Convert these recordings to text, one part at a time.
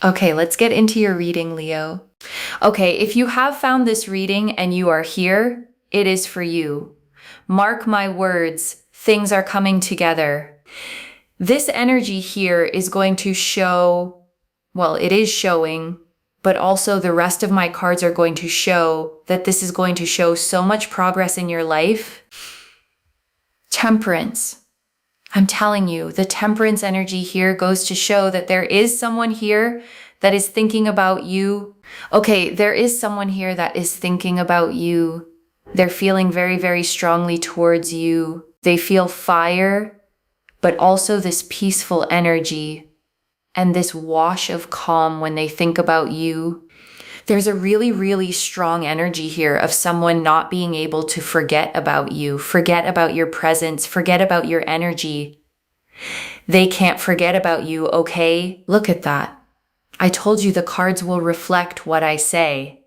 Okay, let's get into your reading, Leo. Okay, if you have found this reading and you are here, it is for you. Mark my words, things are coming together. This energy here is going to show, well, it is showing, but also the rest of my cards are going to show that this is going to show so much progress in your life. Temperance. I'm telling you, the temperance energy here goes to show that there is someone here that is thinking about you. Okay, there is someone here that is thinking about you. They're feeling very, very strongly towards you. They feel fire, but also this peaceful energy and this wash of calm when they think about you. There's a really, really strong energy here of someone not being able to forget about you, forget about your presence, forget about your energy. They can't forget about you, okay? Look at that. I told you the cards will reflect what I say,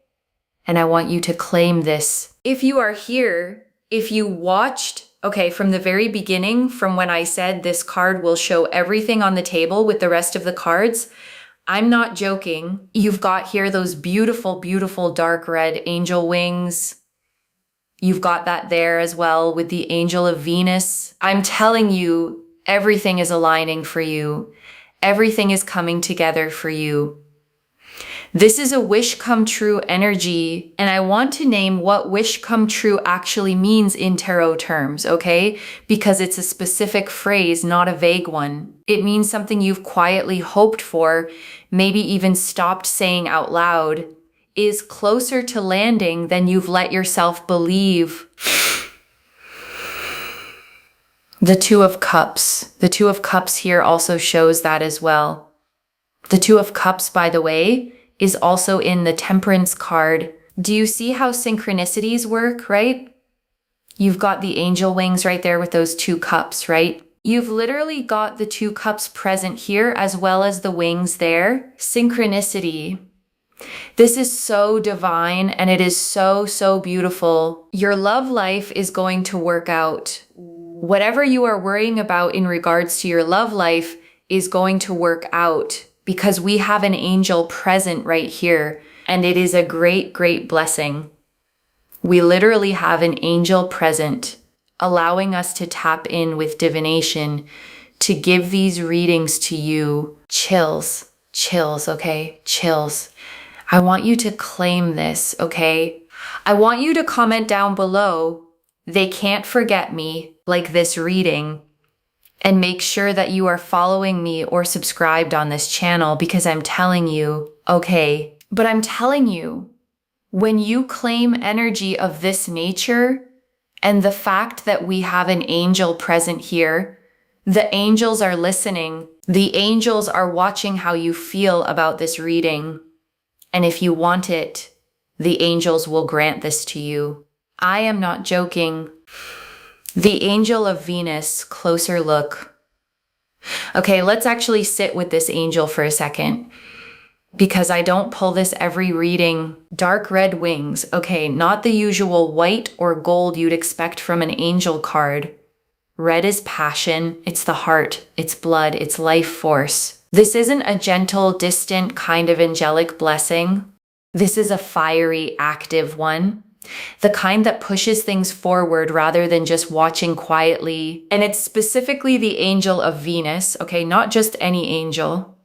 and I want you to claim this. If you are here, if you watched, okay, from the very beginning, from when I said this card will show everything on the table with the rest of the cards, I'm not joking. You've got here those beautiful, beautiful dark red angel wings. You've got that there as well with the angel of Venus. I'm telling you, everything is aligning for you. Everything is coming together for you. This is a wish come true energy, and I want to name what wish come true actually means in tarot terms, okay? Because it's a specific phrase, not a vague one. It means something you've quietly hoped for, maybe even stopped saying out loud, is closer to landing than you've let yourself believe. The Two of Cups. The Two of Cups here also shows that as well. The Two of Cups, by the way, is also in the Temperance card. Do you see how synchronicities work, right? You've got the angel wings right there with those two cups, right? You've literally got the two cups present here as well as the wings there. Synchronicity. This is so divine and it is so, so beautiful. Your love life is going to work out. Whatever you are worrying about in regards to your love life is going to work out, because we have an angel present right here, and it is a great, great blessing. We literally have an angel present, allowing us to tap in with divination to give these readings to you. Chills, okay? Chills. I want you to claim this, okay? I want you to comment down below, "They can't forget me," like this reading. And make sure that you are following me or subscribed on this channel, because I'm telling you, okay, but I'm telling you, when you claim energy of this nature and the fact that we have an angel present here, the angels are listening. The angels are watching how you feel about this reading. And if you want it, the angels will grant this to you. I am not joking. The angel of Venus, closer look. Okay, let's actually sit with this angel for a second, because I don't pull this every reading. Dark red wings. Okay, not the usual white or gold you'd expect from an angel card. Red is passion, it's the heart, it's blood, it's life force. This isn't a gentle, distant kind of angelic blessing. This is a fiery, active one. The kind that pushes things forward rather than just watching quietly. And it's specifically the angel of Venus, okay, not just any angel.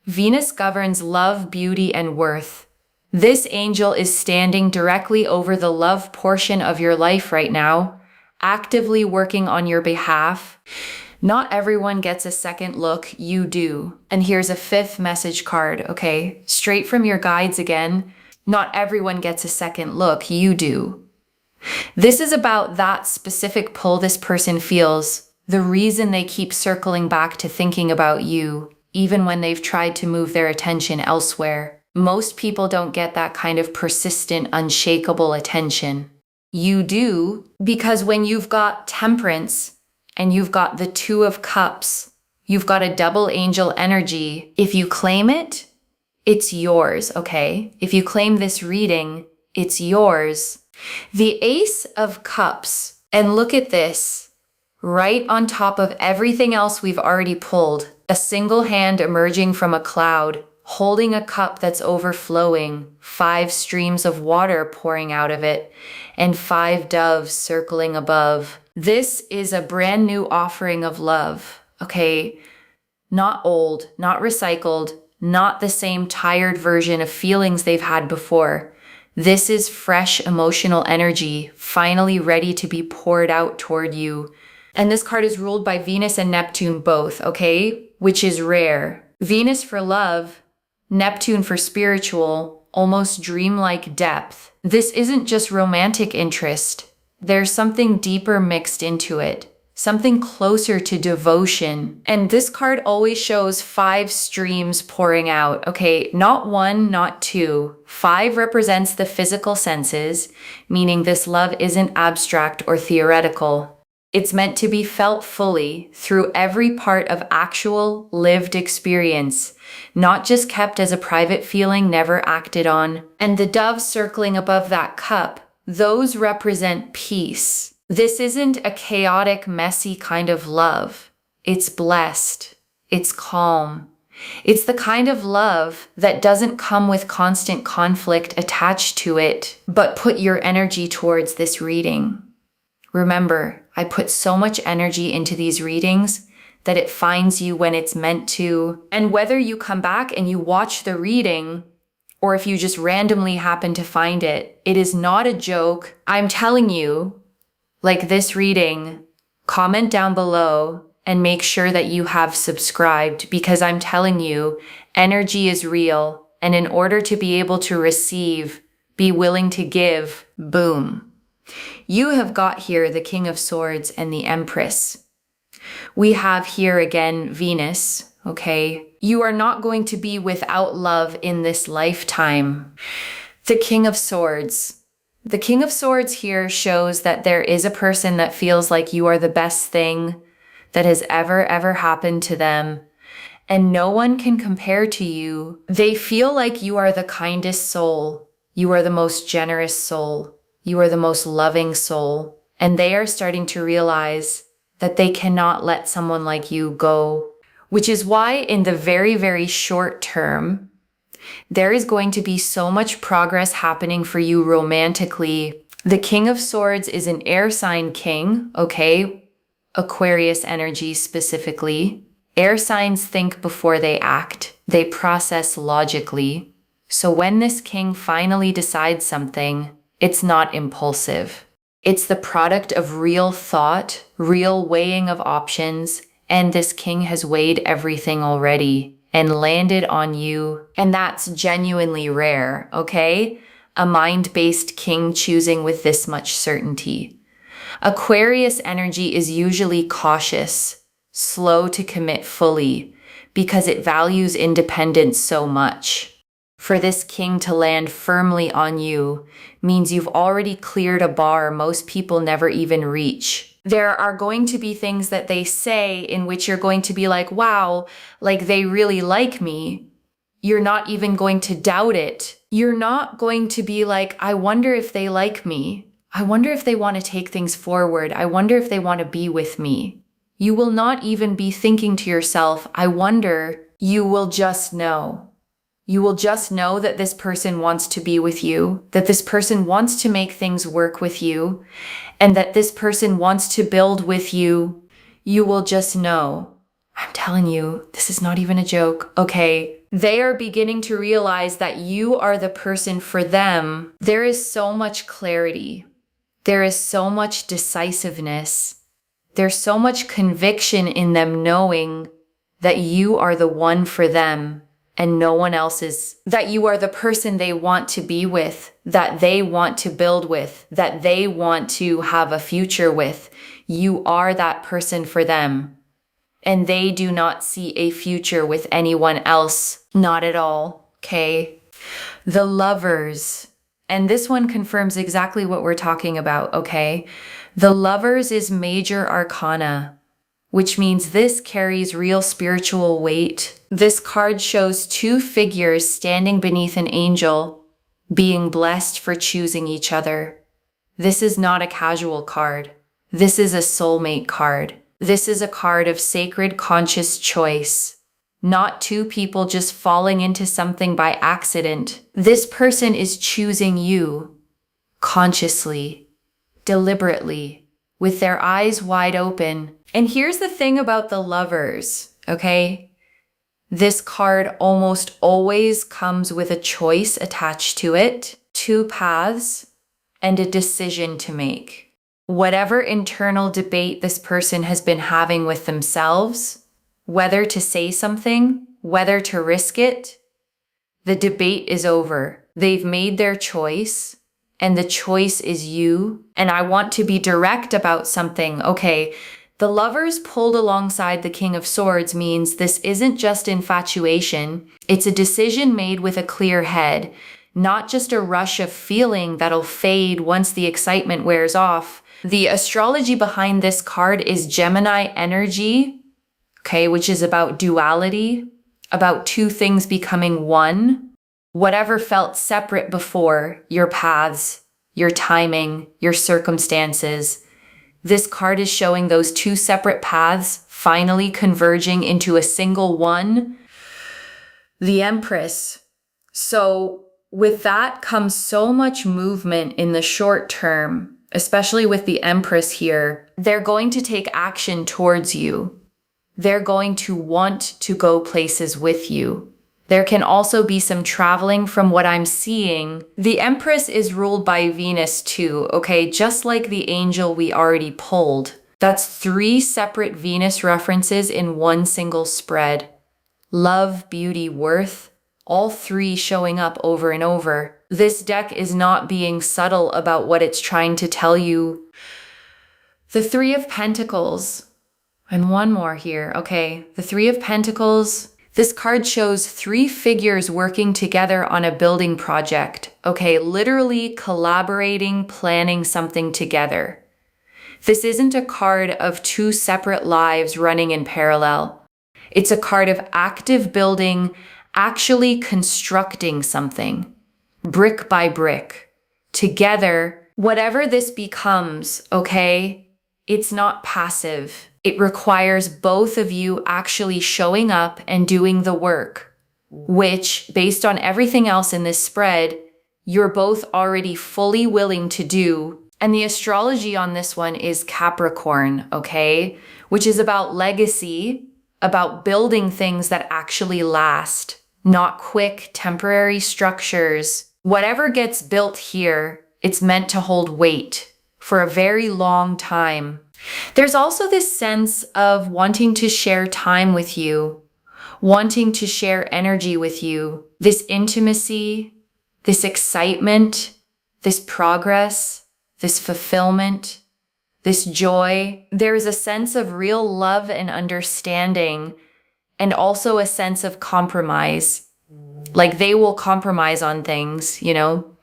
Venus governs love, beauty, and worth. This angel is standing directly over the love portion of your life right now, actively working on your behalf. Not everyone gets a second look, you do. And here's a fifth message card, okay? Straight from your guides again. Not everyone gets a second look, you do. This is about that specific pull this person feels, the reason they keep circling back to thinking about you, even when they've tried to move their attention elsewhere. Most people don't get that kind of persistent, unshakable attention. You do, because when you've got Temperance and you've got the Two of Cups, you've got a double angel energy. If you claim it, it's yours, okay? If you claim this reading, it's yours. The Ace of Cups, and look at this, right on top of everything else we've already pulled, a single hand emerging from a cloud. holding a cup that's overflowing, 5 streams of water pouring out of it, and 5 doves circling above. This is a brand new offering of love, okay? Not old, not recycled, not the same tired version of feelings they've had before. This is fresh emotional energy, finally ready to be poured out toward you. And this card is ruled by Venus and Neptune both, okay? Which is rare. Venus for love, Neptune for spiritual, almost dreamlike depth. This isn't just romantic interest. There's something deeper mixed into it. Something closer to devotion. And this card always shows 5 streams pouring out, okay? Not 1, not 2. 5 represents the physical senses, meaning this love isn't abstract or theoretical. It's meant to be felt fully through every part of actual lived experience, not just kept as a private feeling never acted on. And the doves circling above that cup, those represent peace. This isn't a chaotic, messy kind of love. It's blessed. It's calm. It's the kind of love that doesn't come with constant conflict attached to it, but put your energy towards this reading. Remember, I put so much energy into these readings that it finds you when it's meant to. And whether you come back and you watch the reading, or if you just randomly happen to find it, it is not a joke. I'm telling you, like this reading, comment down below and make sure that you have subscribed, because I'm telling you, energy is real. And in order to be able to receive, be willing to give, boom. You have got here the King of Swords and the Empress. We have here again Venus, okay? You are not going to be without love in this lifetime. The King of Swords. The King of Swords here shows that there is a person that feels like you are the best thing that has ever happened to them, and no one can compare to you. They feel like you are the kindest soul. You are the most generous soul. You are the most loving soul. And they are starting to realize that they cannot let someone like you go, which is why in the very short term, there is going to be so much progress happening for you romantically. The King of Swords is an air sign king, okay? Aquarius energy specifically. Air signs think before they act. They process logically. So when this king finally decides something, it's not impulsive. It's the product of real thought, real weighing of options, and this king has weighed everything already and landed on you. And that's genuinely rare, okay? A mind-based king choosing with this much certainty. Aquarius energy is usually cautious, slow to commit fully, because it values independence so much. For this king to land firmly on you means you've already cleared a bar most people never even reach. There are going to be things that they say in which you're going to be like, wow, like they really like me. You're not even going to doubt it. You're not going to be like, I wonder if they like me. I wonder if they want to take things forward. I wonder if they want to be with me. You will not even be thinking to yourself, I wonder. You will just know. You will just know that this person wants to be with you, that this person wants to make things work with you, and that this person wants to build with you. You will just know. I'm telling you, this is not even a joke, okay? They are beginning to realize that you are the person for them. There is so much clarity. There is so much decisiveness. There's so much conviction in them knowing that you are the one for them. And no one else is, that you are the person they want to be with, that they want to build with, that they want to have a future with. You are that person for them. And they do not see a future with anyone else. Not at all, okay? The Lovers. And this one confirms exactly what we're talking about, okay? The Lovers is major arcana, which means this carries real spiritual weight. This card shows 2 figures standing beneath an angel, being blessed for choosing each other. This is not a casual card. This is a soulmate card. This is a card of sacred conscious choice, not two people just falling into something by accident. This person is choosing you consciously, deliberately, with their eyes wide open. And here's the thing about the Lovers, okay? This card almost always comes with a choice attached to it, two paths, and a decision to make. Whatever internal debate this person has been having with themselves, whether to say something, whether to risk it, the debate is over. They've made their choice, and the choice is you. And I want to be direct about something. Okay, the Lovers pulled alongside the King of Swords means this isn't just infatuation. It's a decision made with a clear head, not just a rush of feeling that'll fade once the excitement wears off. The astrology behind this card is Gemini energy, okay, which is about duality, about two things becoming one. Whatever felt separate before, your paths, your timing, your circumstances. This card is showing those two separate paths finally converging into a single one. The Empress. So with that comes so much movement in the short term, especially with the Empress here. They're going to take action towards you. They're going to want to go places with you. There can also be some traveling from what I'm seeing. The Empress is ruled by Venus too, okay? Just like the angel we already pulled. That's 3 separate Venus references in one single spread. Love, beauty, worth, all 3 showing up over and over. This deck is not being subtle about what it's trying to tell you. The 3 of Pentacles. And one more here, okay? The 3 of Pentacles. This card shows 3 figures working together on a building project. Okay, literally collaborating, planning something together. This isn't a card of 2 separate lives running in parallel. It's a card of active building, actually constructing something, brick by brick, together. Whatever this becomes, okay, it's not passive. It requires both of you actually showing up and doing the work, which, based on everything else in this spread, you're both already fully willing to do. And the astrology on this one is Capricorn, okay? Which is about legacy, about building things that actually last, not quick, temporary structures. Whatever gets built here, it's meant to hold weight for a very long time. There's also this sense of wanting to share time with you, wanting to share energy with you, this intimacy, this excitement, this progress, this fulfillment, this joy. There's a sense of real love and understanding, and also a sense of compromise. Like they will compromise on things, you know?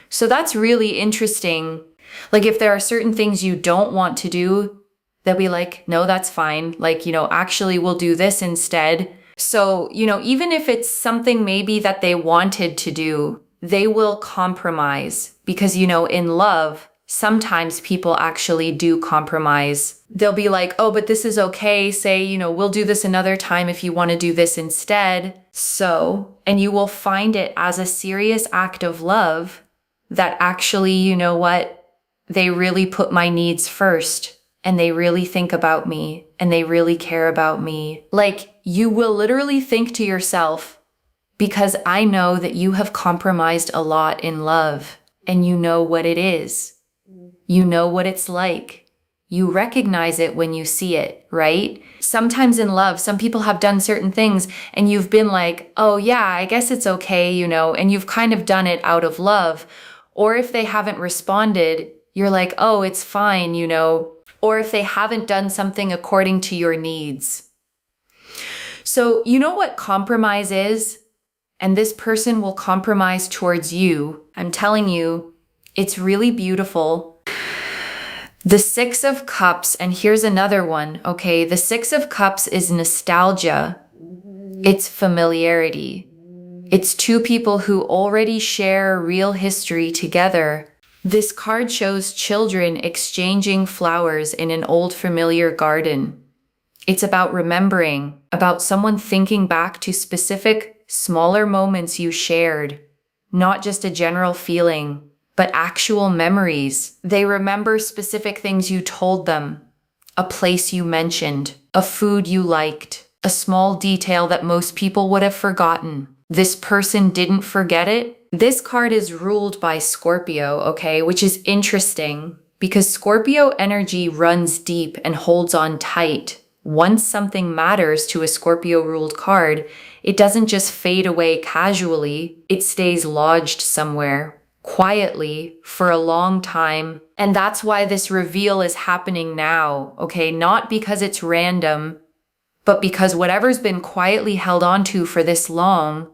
So that's really interesting. Like if there are certain things you don't want to do, they'll be like, no, that's fine. Like, you know, actually we'll do this instead. So, you know, even if it's something maybe that they wanted to do, they will compromise because, you know, in love, sometimes people actually do compromise. They'll be like, oh, but this is okay. Say, you know, we'll do this another time if you want to do this instead. So, and you will find it as a serious act of love that actually, you know what? They really put my needs first, and they really think about me, and they really care about me. Like, you will literally think to yourself, because I know that you have compromised a lot in love, and you know what it is. You know what it's like. You recognize it when you see it, right? Sometimes in love, some people have done certain things, and you've been like, oh yeah, I guess it's okay, you know, and you've kind of done it out of love. Or if they haven't responded, you're like, oh, it's fine, you know, or if they haven't done something according to your needs. So you know what compromise is? And this person will compromise towards you. I'm telling you, it's really beautiful. The 6 of Cups, and here's another one, okay? The 6 of Cups is nostalgia. It's familiarity. It's 2 people who already share real history together. This card shows children exchanging flowers in an old familiar garden. It's about remembering, about someone thinking back to specific, smaller moments you shared, not just a general feeling, but actual memories. They remember specific things you told them, a place you mentioned, a food you liked, a small detail that most people would have forgotten. This person didn't forget it. This card is ruled by Scorpio, okay, which is interesting because Scorpio energy runs deep and holds on tight. Once something matters to a Scorpio-ruled card, it doesn't just fade away casually, it stays lodged somewhere, quietly, for a long time. And that's why this reveal is happening now, okay? Not because it's random, but because whatever's been quietly held onto for this long,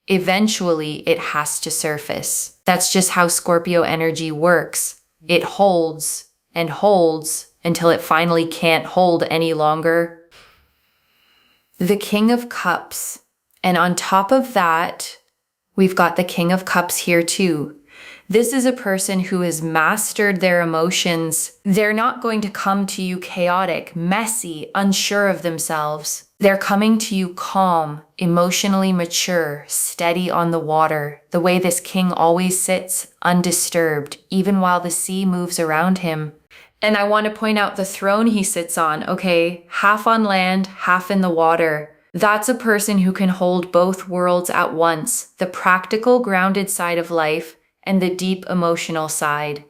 eventually it has to surface. That's just how Scorpio energy works. It holds and holds until it finally can't hold any longer. The King of Cups. And on top of that, we've got the King of Cups here too. This is a person who has mastered their emotions. They're not going to come to you chaotic, messy, unsure of themselves. They're coming to you calm, emotionally mature, steady on the water, the way this king always sits, undisturbed, even while the sea moves around him. And I want to point out the throne he sits on, okay? Half on land, half in the water. That's a person who can hold both worlds at once, the practical, grounded side of life and the deep emotional side,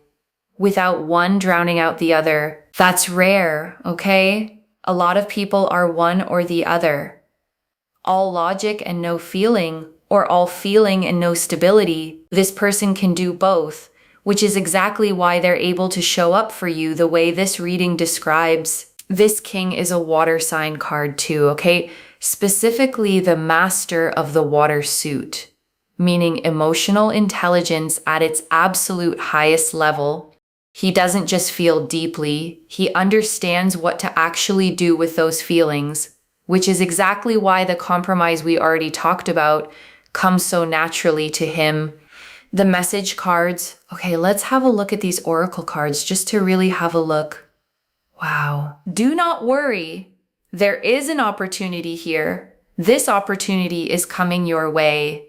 without one drowning out the other. That's rare, okay? A lot of people are one or the other. All logic and no feeling, or all feeling and no stability. This person can do both, which is exactly why they're able to show up for you the way this reading describes. This king is a water sign card too, okay? Specifically the master of the water suit, meaning emotional intelligence at its absolute highest level. He doesn't just feel deeply, he understands what to actually do with those feelings, which is exactly why the compromise we already talked about comes so naturally to him. The message cards. Okay, let's have a look at these oracle cards just to really have a look. Wow. Do not worry. There is an opportunity here. This opportunity is coming your way.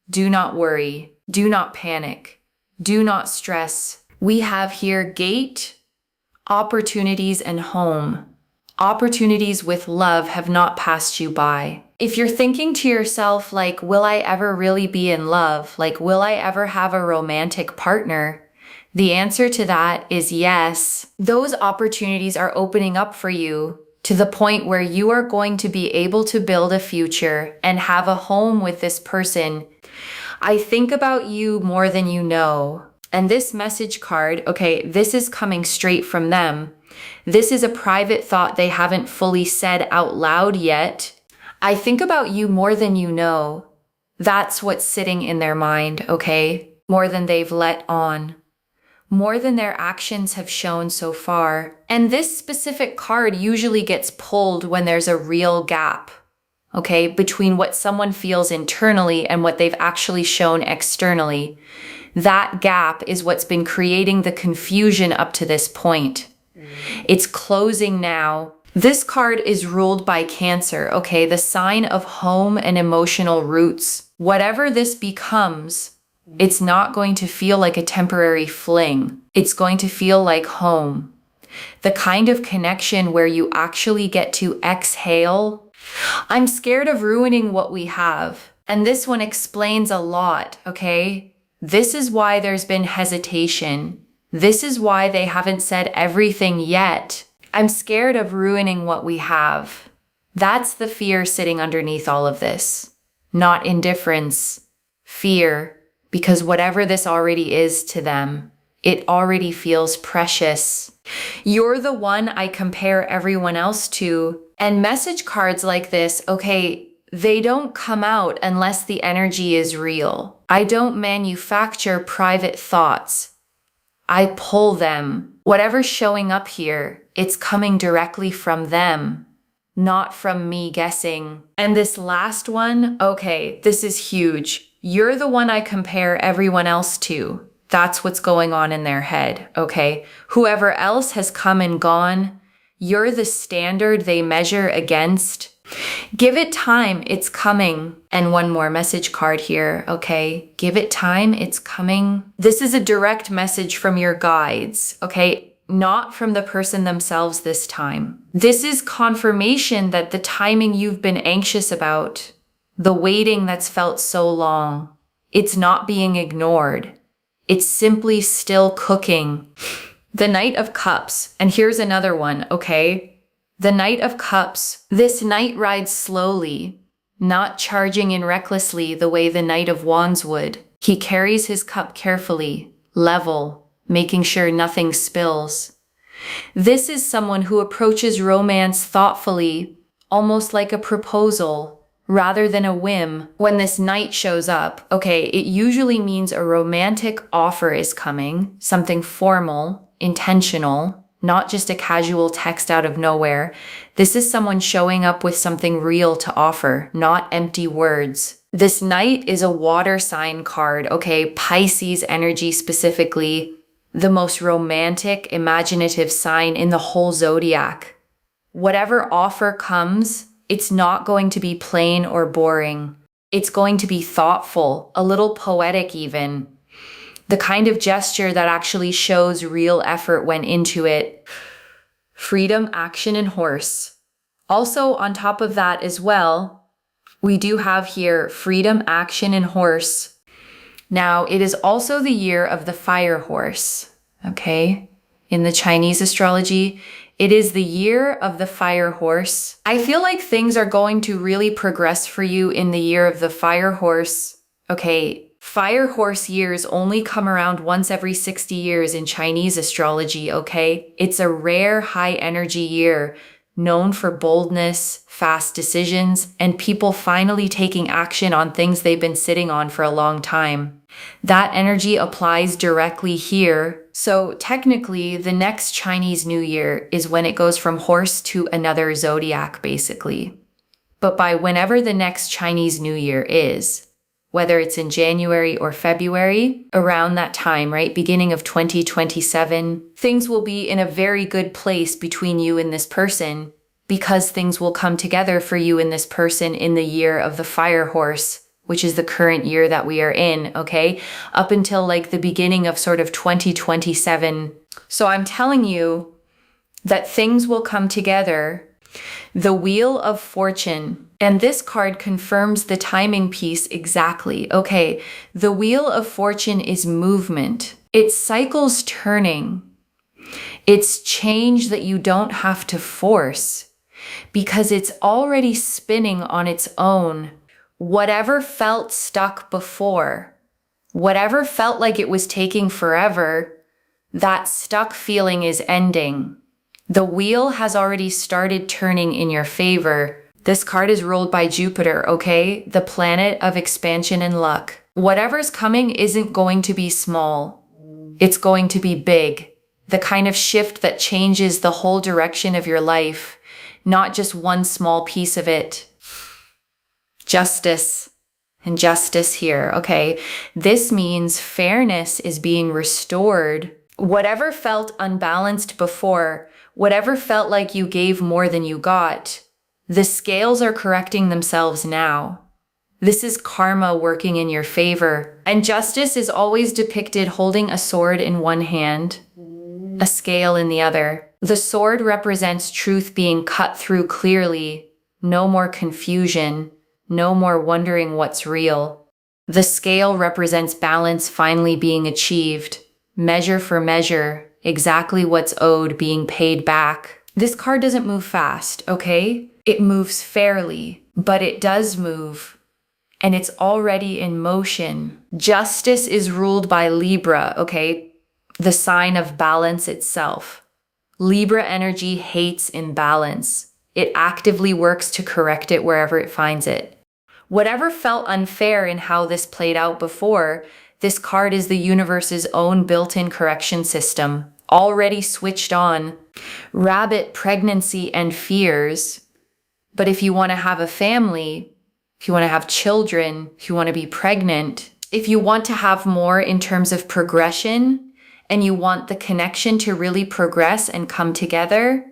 Do not worry. Do not panic. Do not stress. We have here gate, opportunities, and home. Opportunities with love have not passed you by. If you're thinking to yourself, like, will I ever really be in love? Like, will I ever have a romantic partner? The answer to that is yes. Those opportunities are opening up for you to the point where you are going to be able to build a future and have a home with this person. I think about you more than you know. And this message card, okay, this is coming straight from them. This is a private thought they haven't fully said out loud yet. I think about you more than you know. That's what's sitting in their mind, okay? More than they've let on. More than their actions have shown so far. And this specific card usually gets pulled when there's a real gap, okay, between what someone feels internally and what they've actually shown externally. That gap is what's been creating the confusion up to this point. It's closing now. This card is ruled by Cancer, okay, the sign of home and emotional roots. Whatever this becomes, it's not going to feel like a temporary fling. It's going to feel like home. The kind of connection where you actually get to exhale. I'm scared of ruining what we have. And this one explains a lot, okay? This is why there's been hesitation. This is why they haven't said everything yet. I'm scared of ruining what we have. That's the fear sitting underneath all of this. Not indifference, fear, because whatever this already is to them, it already feels precious. You're the one I compare everyone else to. And message cards like this, okay, they don't come out unless the energy is real. I don't manufacture private thoughts. I pull them. Whatever's showing up here, it's coming directly from them, not from me guessing. And this last one, okay, this is huge. You're the one I compare everyone else to. That's what's going on in their head, okay? Whoever else has come and gone, You're the standard they measure against. Give it time, it's coming. And one more message card here, okay? Give it time, it's coming. This is a direct message from your guides, okay? Not from the person themselves this time. This is confirmation that the timing you've been anxious about, the waiting that's felt so long, it's not being ignored. It's simply still cooking. The Knight of Cups, and here's another one, okay? The Knight of Cups, this knight rides slowly, not charging in recklessly the way the Knight of Wands would. He carries his cup carefully, level, making sure nothing spills. This is someone who approaches romance thoughtfully, almost like a proposal, rather than a whim. When this knight shows up, okay, it usually means a romantic offer is coming, something formal, intentional, not just a casual text out of nowhere. This is someone showing up with something real to offer, not empty words. This knight is a water sign card, okay? Pisces energy specifically, the most romantic, imaginative sign in the whole zodiac. Whatever offer comes, it's not going to be plain or boring. It's going to be thoughtful, a little poetic even. The kind of gesture that actually shows real effort went into it. Freedom, action, and horse. Also, on top of that as well, we do have here freedom, action, and horse. Now, it is also the year of the fire horse, okay? In the Chinese astrology, it is the year of the fire horse. I feel like things are going to really progress for you in the year of the fire horse, okay? Fire horse years only come around once every 60 years in Chinese astrology, okay? It's a rare high energy year, known for boldness, fast decisions, and people finally taking action on things they've been sitting on for a long time. That energy applies directly here. So technically, the next Chinese New Year is when it goes from horse to another zodiac, basically. But by whenever the next Chinese New Year is, whether it's in January or February, around that time, right, beginning of 2027, things will be in a very good place between you and this person because things will come together for you and this person in the year of the fire horse, which is the current year that we are in, okay? Up until like the beginning of sort of 2027. So I'm telling you that things will come together. The Wheel of Fortune. And this card confirms the timing piece exactly. Okay, the Wheel of Fortune is movement. It's cycles turning. It's change that you don't have to force because it's already spinning on its own. Whatever felt stuck before, whatever felt like it was taking forever, that stuck feeling is ending. The wheel has already started turning in your favor. This card is ruled by Jupiter, okay? The planet of expansion and luck. Whatever's coming isn't going to be small. It's going to be big. The kind of shift that changes the whole direction of your life, not just one small piece of it. Justice and justice here, okay? This means fairness is being restored. Whatever felt unbalanced before, whatever felt like you gave more than you got, the scales are correcting themselves now. This is karma working in your favor. And justice is always depicted holding a sword in one hand, a scale in the other. The sword represents truth being cut through clearly, no more confusion, no more wondering what's real. The scale represents balance finally being achieved, measure for measure, exactly what's owed being paid back. This card doesn't move fast, okay? It moves fairly, but it does move, and it's already in motion. Justice is ruled by Libra, okay? The sign of balance itself. Libra energy hates imbalance. It actively works to correct it wherever it finds it. Whatever felt unfair in how this played out before, this card is the universe's own built-in correction system, already switched on. Rabbit, pregnancy, and fears. But if you want to have a family, if you want to have children, if you want to be pregnant, if you want to have more in terms of progression, and you want the connection to really progress and come together,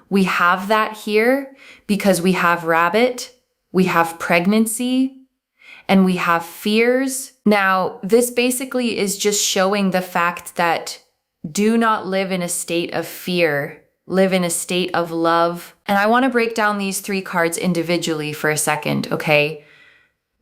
We have that here because we have rabbit, we have pregnancy, and we have fears. Now, this basically is just showing the fact that do not live in a state of fear. Live in a state of love. And I want to break down these 3 cards individually for a second, okay?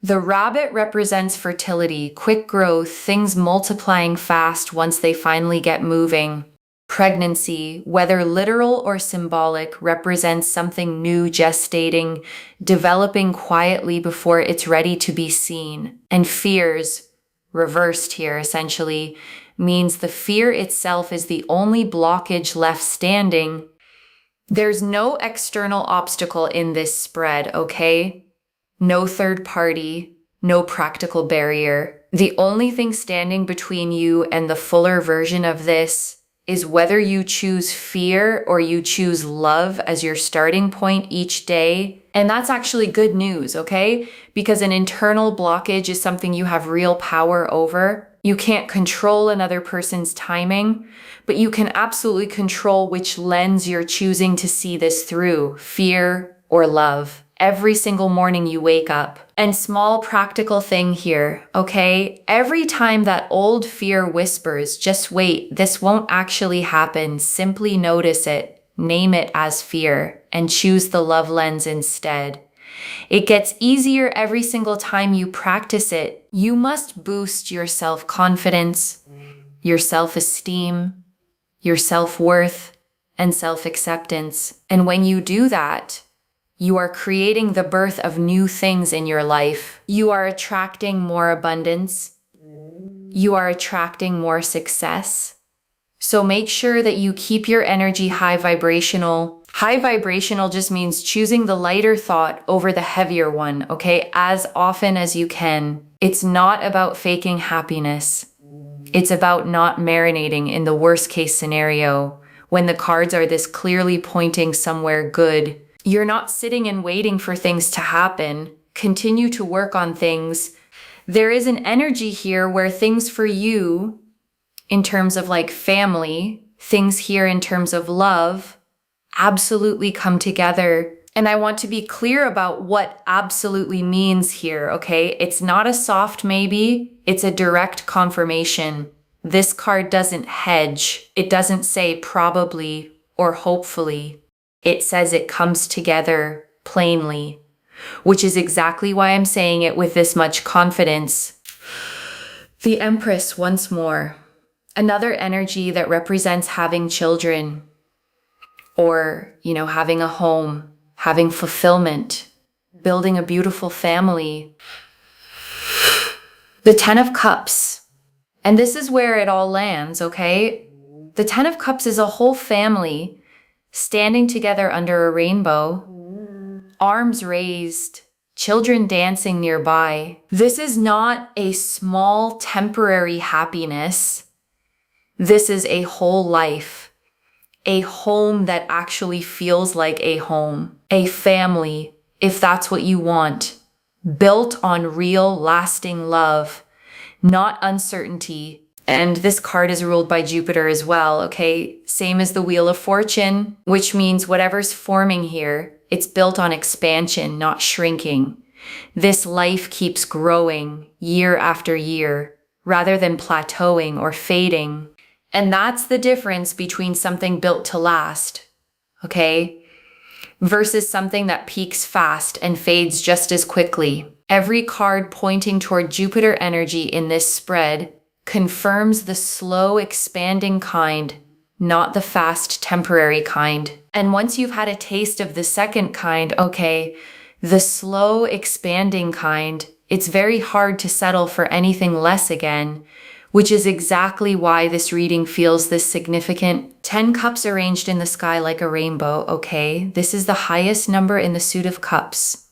The rabbit represents fertility, quick growth, things multiplying fast once they finally get moving. Pregnancy, whether literal or symbolic, represents something new gestating, developing quietly before it's ready to be seen. And fears, reversed here essentially, means the fear itself is the only blockage left standing. There's no external obstacle in this spread, okay? No third party, no practical barrier. The only thing standing between you and the fuller version of this is whether you choose fear or you choose love as your starting point each day. And that's actually good news, okay? Because an internal blockage is something you have real power over. You can't control another person's timing, but you can absolutely control which lens you're choosing to see this through, fear or love. Every single morning you wake up. And small practical thing here, okay? Every time that old fear whispers, just wait, this won't actually happen. Simply notice it, name it as fear, and choose the love lens instead. It gets easier every single time you practice it. You must boost your self-confidence, your self-esteem, your self-worth, and self-acceptance. And when you do that, you are creating the birth of new things in your life. You are attracting more abundance. You are attracting more success. So make sure that you keep your energy high vibrational. High vibrational just means choosing the lighter thought over the heavier one, okay? As often as you can. It's not about faking happiness. It's about not marinating in the worst case scenario when the cards are this clearly pointing somewhere good. You're not sitting and waiting for things to happen. Continue to work on things. There is an energy here where things for you, in terms of like family, things here in terms of love, absolutely come together. And I want to be clear about what absolutely means here, okay? It's not a soft maybe, it's a direct confirmation. This card doesn't hedge. It doesn't say probably or hopefully. It says it comes together plainly, which is exactly why I'm saying it with this much confidence. The Empress once more, another energy that represents having children or, having a home, having fulfillment, building a beautiful family. The Ten of Cups, and this is where it all lands, okay? The Ten of Cups is a whole family standing together under a rainbow, arms raised, children dancing nearby. This is not a small temporary happiness. This is a whole life, a home that actually feels like a home, a family, if that's what you want, built on real, lasting love, not uncertainty. And this card is ruled by Jupiter as well, okay? Same as the Wheel of Fortune, which means whatever's forming here, it's built on expansion, not shrinking. This life keeps growing year after year, rather than plateauing or fading. And that's the difference between something built to last, okay? Versus something that peaks fast and fades just as quickly. Every card pointing toward Jupiter energy in this spread confirms the slow expanding kind, not the fast temporary kind. And once you've had a taste of the second kind, okay, the slow expanding kind, it's very hard to settle for anything less again, which is exactly why this reading feels this significant. 10 cups arranged in the sky like a rainbow, okay? This is the highest number in the suit of cups.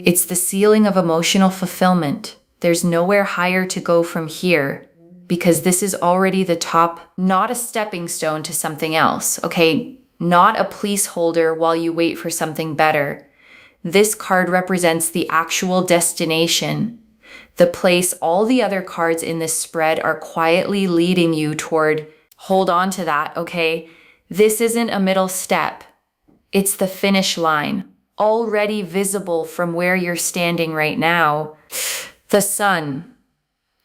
It's the ceiling of emotional fulfillment. There's nowhere higher to go from here, because this is already the top, not a stepping stone to something else, okay? Not a placeholder while you wait for something better. This card represents the actual destination, the place all the other cards in this spread are quietly leading you toward. Hold on to that, okay? This isn't a middle step. It's the finish line, already visible from where you're standing right now. The sun.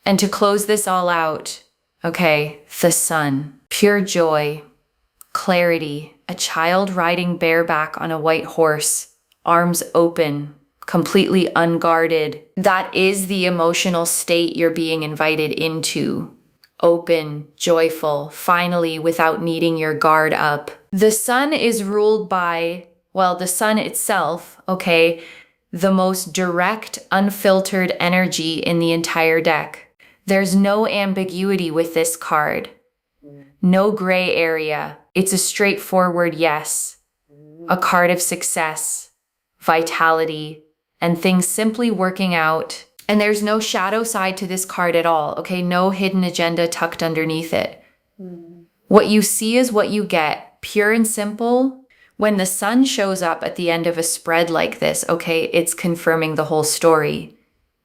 And to close this all out, okay, the sun. Pure joy, clarity, a child riding bareback on a white horse, arms open, completely unguarded. That is the emotional state you're being invited into. Open, joyful, finally, without needing your guard up. The sun is ruled by, well, the sun itself, okay, the most direct, unfiltered energy in the entire deck. There's no ambiguity with this card. No gray area. It's a straightforward yes. A card of success, vitality, and things simply working out. And there's no shadow side to this card at all, okay? No hidden agenda tucked underneath it. What you see is what you get, pure and simple. When the sun shows up at the end of a spread like this, okay, it's confirming the whole story.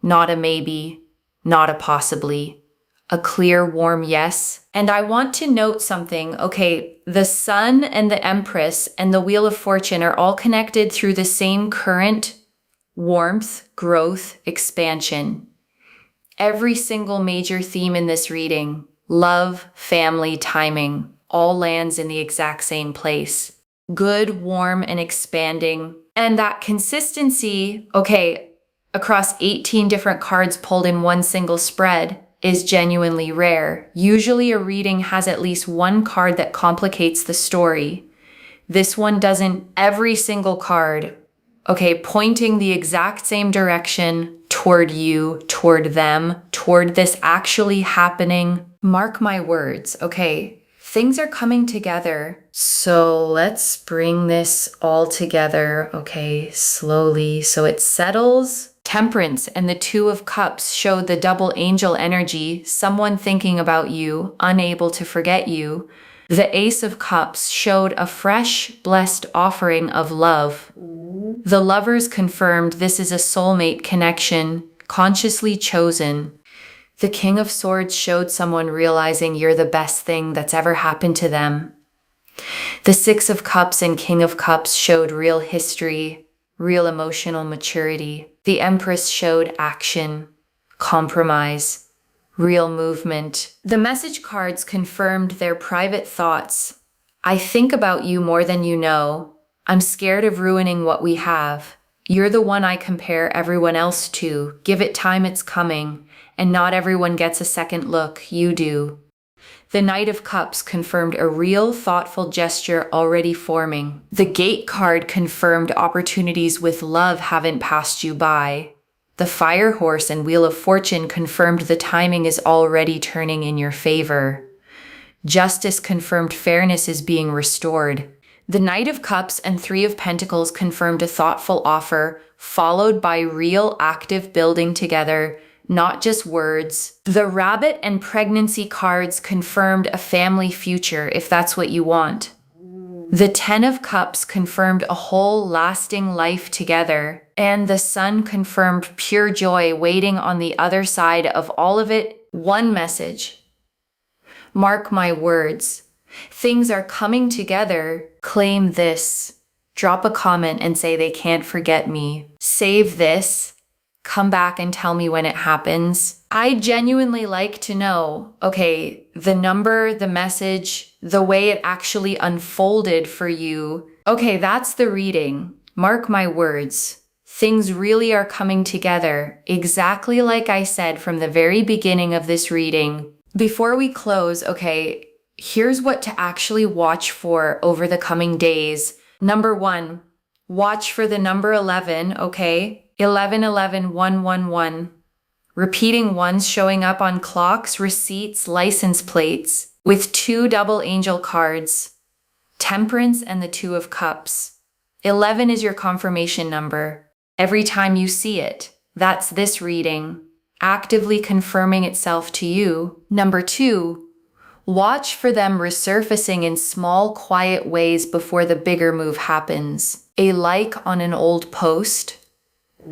Not a maybe, not a possibly. A clear, warm yes. And I want to note something, okay? The sun and the Empress and the Wheel of Fortune are all connected through the same current, warmth, growth, expansion. Every single major theme in this reading, love, family, timing, all lands in the exact same place. Good, warm, and expanding. And that consistency, okay, across 18 different cards pulled in one single spread, is genuinely rare. Usually a reading has at least one card that complicates the story. This one doesn't. Every single card, okay, pointing the exact same direction toward you, toward them, toward this actually happening. Mark my words, okay? Things are coming together. So let's bring this all together, okay, slowly, so it settles. Temperance and the Two of Cups show the double angel energy, someone thinking about you, unable to forget you. The Ace of Cups showed a fresh, blessed offering of love. The Lovers confirmed this is a soulmate connection, consciously chosen. The King of Swords showed someone realizing you're the best thing that's ever happened to them. The Six of Cups and King of Cups showed real history, real emotional maturity. The Empress showed action, compromise, real movement. The message cards confirmed their private thoughts. I think about you more than you know. I'm scared of ruining what we have. You're the one I compare everyone else to. Give it time, it's coming. And not everyone gets a second look. You do. The Knight of Cups confirmed a real, thoughtful gesture already forming. The Gate card confirmed opportunities with love haven't passed you by. The Fire Horse and Wheel of Fortune confirmed the timing is already turning in your favor. Justice confirmed fairness is being restored. The Knight of Cups and Three of Pentacles confirmed a thoughtful offer, followed by real active building together, not just words. The Rabbit and Pregnancy cards confirmed a family future if that's what you want. The Ten of Cups confirmed a whole lasting life together. And the Sun confirmed pure joy waiting on the other side of all of it. One message. Mark my words. Things are coming together. Claim this. Drop a comment and say they can't forget me. Save this. Come back and tell me when it happens. I genuinely like to know, okay, the number, the message, the way it actually unfolded for you. Okay, that's the reading. Mark my words. Things really are coming together, exactly like I said from the very beginning of this reading. Before we close, okay, here's what to actually watch for over the coming days. Number 1, watch for the number 11, okay? 11, 11, 1, 1, 1. Repeating ones showing up on clocks, receipts, license plates, with 2 double angel cards, Temperance and the Two of Cups. 11 is your confirmation number. Every time you see it, that's this reading, actively confirming itself to you. Number 2, watch for them resurfacing in small, quiet ways before the bigger move happens. A like on an old post,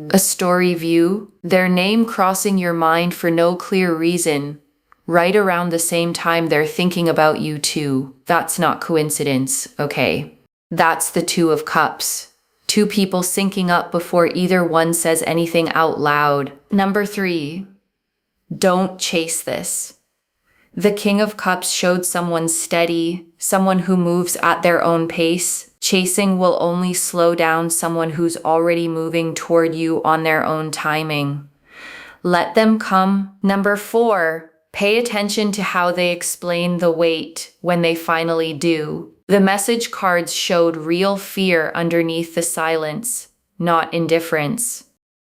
a story view, their name crossing your mind for no clear reason, right around the same time they're thinking about you too. That's not coincidence, okay? That's the Two of Cups. Two people syncing up before either one says anything out loud. Number 3, don't chase this. The King of Cups showed someone steady, someone who moves at their own pace. Chasing will only slow down someone who's already moving toward you on their own timing. Let them come. Number 4, pay attention to how they explain the wait when they finally do. The message cards showed real fear underneath the silence, not indifference.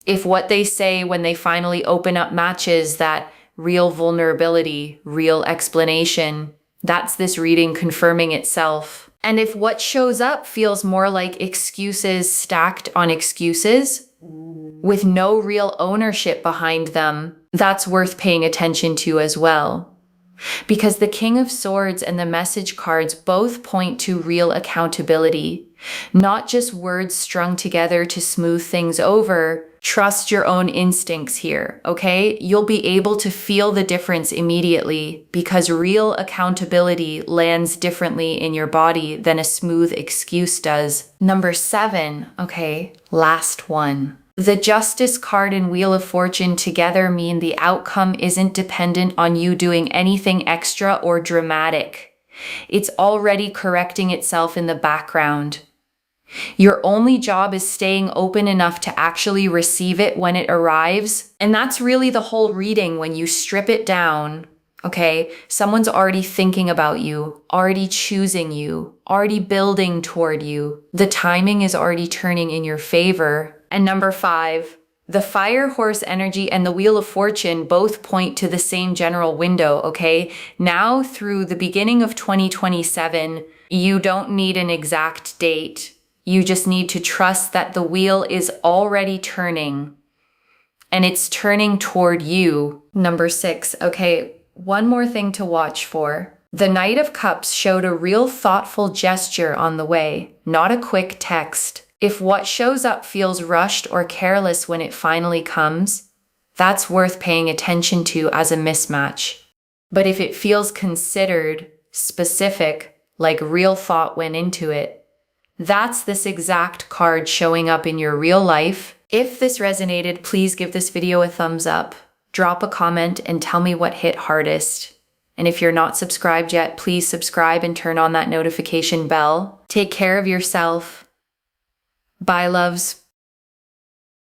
If what they say when they finally open up matches that real vulnerability, real explanation, that's this reading confirming itself. And if what shows up feels more like excuses stacked on excuses, with no real ownership behind them, that's worth paying attention to as well. Because the King of Swords and the message cards both point to real accountability, not just words strung together to smooth things over. Trust your own instincts here, okay? You'll be able to feel the difference immediately because real accountability lands differently in your body than a smooth excuse does. Number 7, okay, last one. The Justice card and Wheel of Fortune together mean the outcome isn't dependent on you doing anything extra or dramatic. It's already correcting itself in the background. Your only job is staying open enough to actually receive it when it arrives. And that's really the whole reading when you strip it down. Okay, someone's already thinking about you, already choosing you, already building toward you. The timing is already turning in your favor. And number 5, the Fire Horse energy and the Wheel of Fortune both point to the same general window, okay? Now through the beginning of 2027, you don't need an exact date. You just need to trust that the wheel is already turning and it's turning toward you. Number 6, okay, one more thing to watch for. The Knight of Cups showed a real thoughtful gesture on the way, not a quick text. If what shows up feels rushed or careless when it finally comes, that's worth paying attention to as a mismatch. But if it feels considered, specific, like real thought went into it, that's this exact card showing up in your real life. If this resonated, please give this video a thumbs up, drop a comment, and tell me what hit hardest. And if you're not subscribed yet, please subscribe and turn on that notification bell. Take care of yourself. Bye, loves.